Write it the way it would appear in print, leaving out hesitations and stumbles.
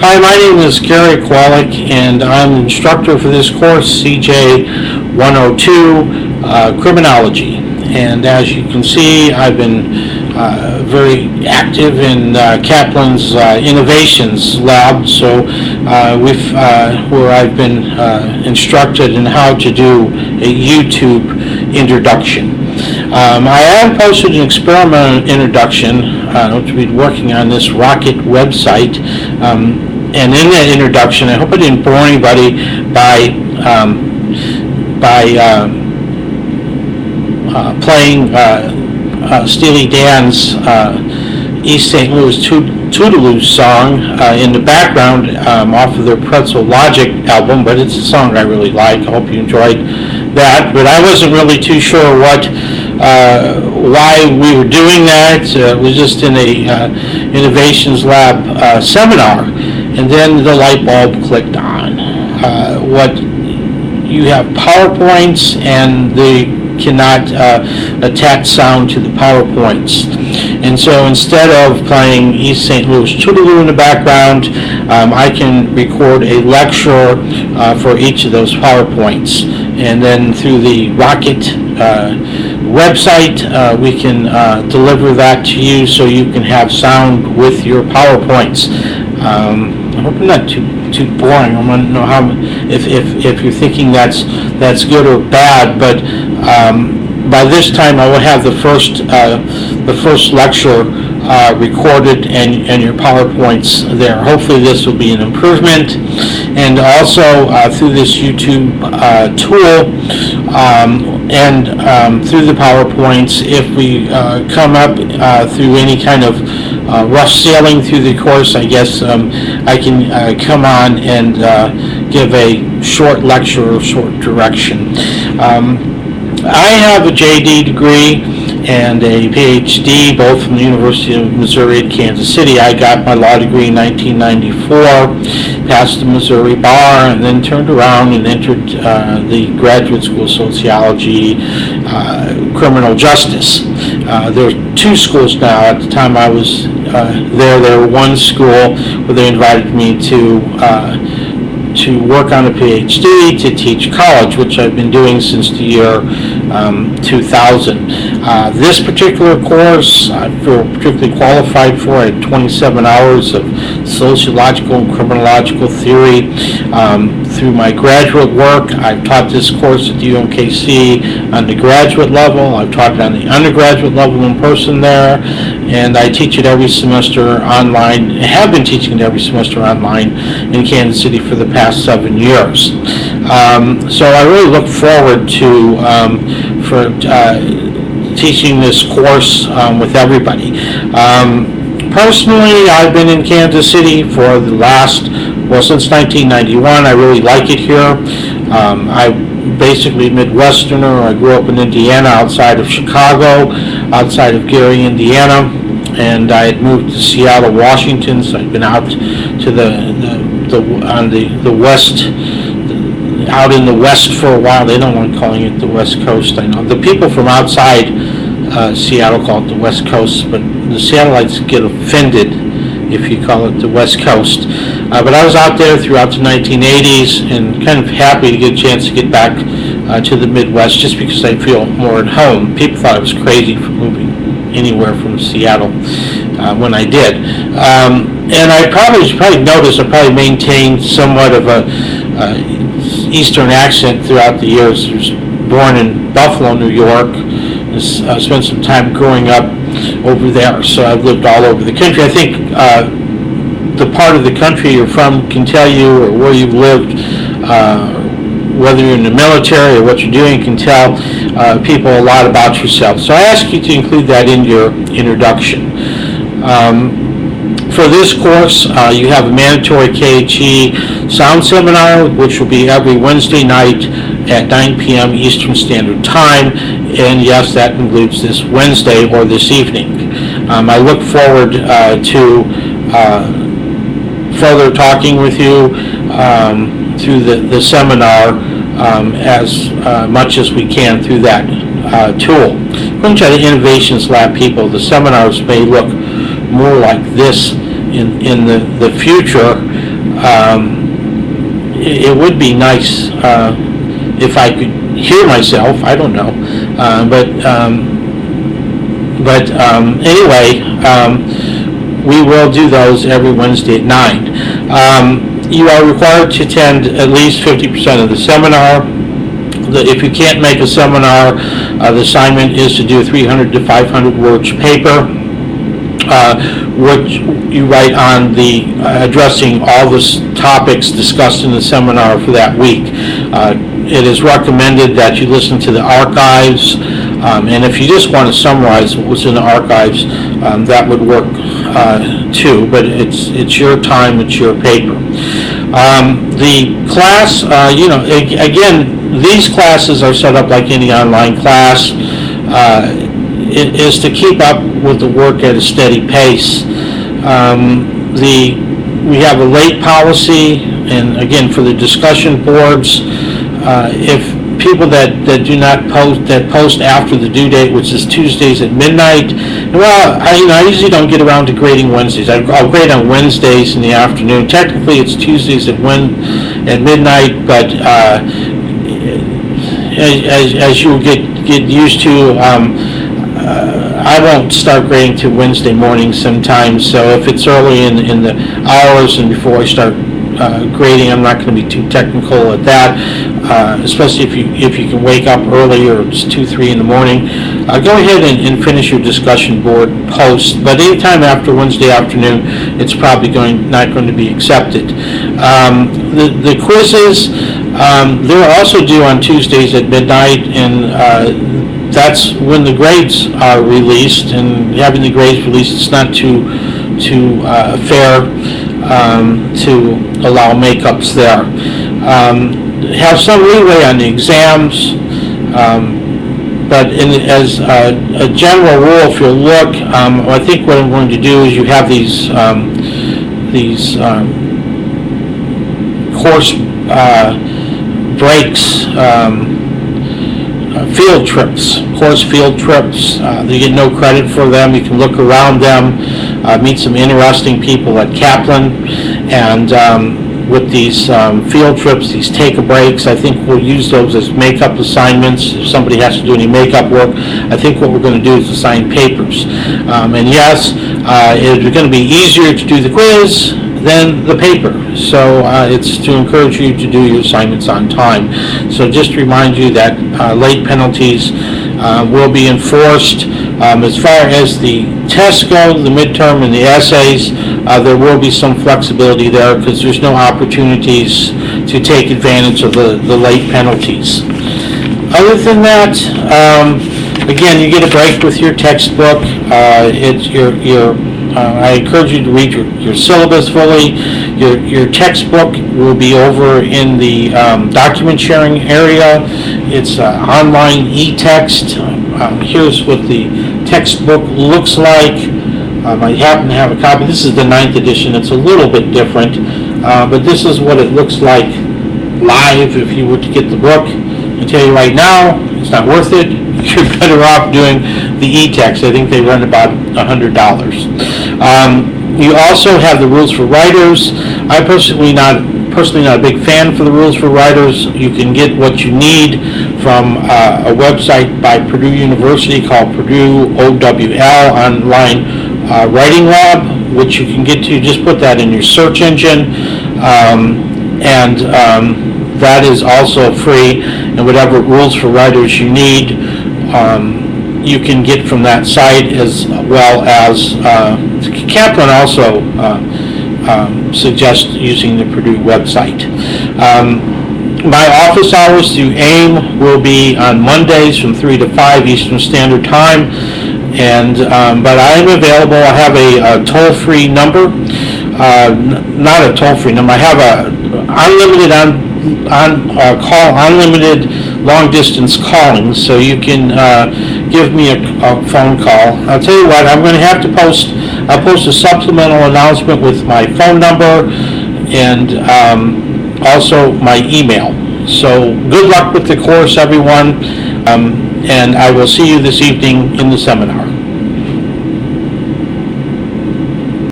Hi, my name is Gary Kowalik, and I'm the instructor for this course, CJ 102, Criminology. And as you can see, I've been very active in Kaplan's Innovations Lab, so where I've been instructed in how to do a YouTube introduction. I have posted an experimental introduction, which we've been working on this Rocket website, and in that introduction, I hope I didn't bore anybody by playing Steely Dan's East St. Louis Toodaloo song in the background off of their Pretzel Logic album, but it's a song I really like. I hope you enjoyed that. But I wasn't really too sure why we were doing that. It was just in a Innovations Lab seminar, and then the light bulb clicked on. You have PowerPoints, and they cannot attach sound to the PowerPoints. And so instead of playing East St. Louis Toodaloo in the background, I can record a lecture for each of those PowerPoints. And then through the Rocket website, we can deliver that to you so you can have sound with your PowerPoints. I hope I'm not too boring. I want to know how if you're thinking that's good or bad, but by this time I will have the first lecture recorded and your PowerPoints there. Hopefully this will be an improvement, and also through this YouTube tool and through the PowerPoints, if we come up through any kind of rough sailing through the course, I guess I can come on and give a short lecture or short direction. I have a JD degree and a PhD, both from the University of Missouri at Kansas City. I got my law degree in 1994, passed the Missouri bar, and then turned around and entered the graduate school of sociology, criminal justice. There are two schools now. At the time I was there were one school where they invited me to work on a PhD, to teach college, which I've been doing since the year 2000. This particular course I feel particularly qualified for. I had 27 hours of sociological and criminological theory. Through my graduate work, I've taught this course at the UMKC on the graduate level. I've taught it on the undergraduate level in person there, and I teach it every semester online. I have been teaching it every semester online in Kansas City for the past 7 years. So I really look forward to teaching this course with everybody. Personally, I've been in Kansas City for since 1991. I really like it here. I'm basically Midwesterner. I grew up in Indiana, outside of Chicago, outside of Gary, Indiana, and I had moved to Seattle, Washington. So I'd been out to the west, out in the west for a while. They don't like calling it the West Coast. I know the people from outside Seattle call it the West Coast, but the Seattleites get offended if you call it the West Coast. But I was out there throughout the 1980s, and kind of happy to get a chance to get back to the Midwest, just because I feel more at home. People thought I was crazy for moving anywhere from Seattle when I did. And I probably noticed I probably maintained somewhat of a Eastern accent throughout the years. I was born in Buffalo, New York. I spent some time growing up over there, so I've lived all over the country. I think the part of the country you're from can tell you, or where you've lived, whether you're in the military or what you're doing, can tell people a lot about yourself. So I ask you to include that in your introduction. For this course, you have a mandatory KHE sound seminar, which will be every Wednesday night at 9 p.m. Eastern Standard Time, and yes, that includes this Wednesday or this evening. I look forward to further talking with you through the seminar as much as we can through that tool. According to the Innovations Lab people, the seminars may look more like this in the future, It would be nice if I could hear myself. I don't know, but anyway, we will do those every Wednesday at 9. You are required to attend at least 50% of the seminar. If you can't make a seminar, the assignment is to do a 300 to 500 words paper, which you write on the addressing all the topics discussed in the seminar for that week. It is recommended that you listen to the archives, and if you just want to summarize what was in the archives, that would work too, but it's your time, it's your paper. The class, again, these classes are set up like any online class. It is to keep up with the work at a steady pace. We have a late policy, and again, for the discussion boards, if people that do not post after the due date, which is Tuesdays at midnight. Well, I usually don't get around to grading Wednesdays. I'll grade on Wednesdays in the afternoon. Technically, it's Tuesdays at midnight, but as you get used to, I won't start grading till Wednesday morning sometimes. So if it's early in the hours and before I start grading, I'm not going to be too technical at that, especially if you can wake up early or it's 2-3 in the morning. Go ahead and finish your discussion board post, but anytime after Wednesday afternoon, it's probably not going to be accepted. The quizzes, they're also due on Tuesdays at midnight, and that's when the grades are released, and having the grades released, it's not too fair to allow makeups there. Have some leeway on the exams, but as a general rule, if you look, I think what I'm going to do is you have these course breaks, course field trips. You get no credit for them. You can look around them, meet some interesting people at Kaplan, and with these field trips, these take-a-breaks, I think we'll use those as makeup assignments. If somebody has to do any makeup work, I think what we're going to do is assign papers. And yes, it's going to be easier to do the quiz than the paper. So it's to encourage you to do your assignments on time. So just to remind you that late penalties will be enforced. As far as the tests go, the midterm and the essays, there will be some flexibility there because there's no opportunities to take advantage of the late penalties. Other than that, again, you get a break with your textbook. I encourage you to read your syllabus fully. Your textbook will be over in the document sharing area. It's online e-text. Here's what the textbook looks like. I happen to have a copy. This is the 9th edition. It's a little bit different, but this is what it looks like live if you were to get the book. I tell you right now, it's not worth it. You're better off doing the e-text. I think they run about $100. You also have the rules for writers. I'm personally not a big fan for the rules for writers. You can get what you need from a website by Purdue University called Purdue OWL Online Writing Lab, which you can get to. Just put that in your search engine, and that is also free. And whatever rules for writers you need, you can get from that site, as well as Kaplan also suggests using the Purdue website. My office hours through AIM will be on Mondays from 3 to 5 Eastern Standard Time, and but I am available. I have a toll-free number, not a toll-free number. I have a unlimited long-distance calling, so you can give me a phone call. I'll tell you what, I'm going to have to post. I'll post a supplemental announcement with my phone number and also my email. So good luck with the course, everyone, and I will see you this evening in the seminar.